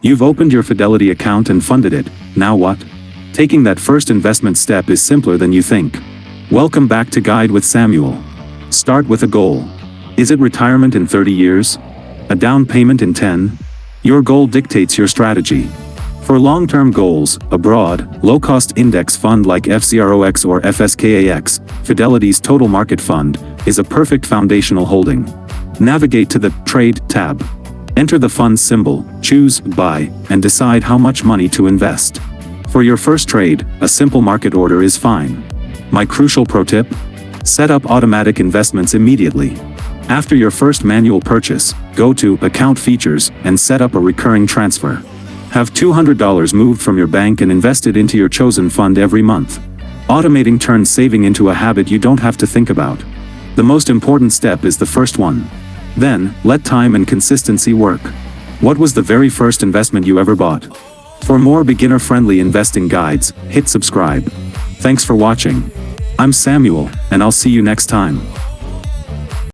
You've opened your Fidelity account and funded it. Now what? Taking that first investment step is simpler than you think. Welcome back to Guide with Samuel. Start with a goal. Is it retirement in 30 years? A down payment in 10? Your goal dictates your strategy. For long-term goals, a broad, low-cost index fund like FZROX or FSKAX, Fidelity's Total Market Fund, is a perfect foundational holding. Navigate to the Trade tab. Enter the fund's symbol, choose Buy, and decide how much money to invest. For your first trade, a simple market order is fine. My crucial pro tip? Set up automatic investments immediately. After your first manual purchase, go to Account Features and set up a recurring transfer. Have $200 moved from your bank and invested into your chosen fund every month. Automating turns saving into a habit you don't have to think about. The most important step is the first one. Then, let time and consistency work. What was the very first investment you ever bought? For more beginner-friendly investing guides, hit subscribe. Thanks for watching. I'm Samuel, and I'll see you next time.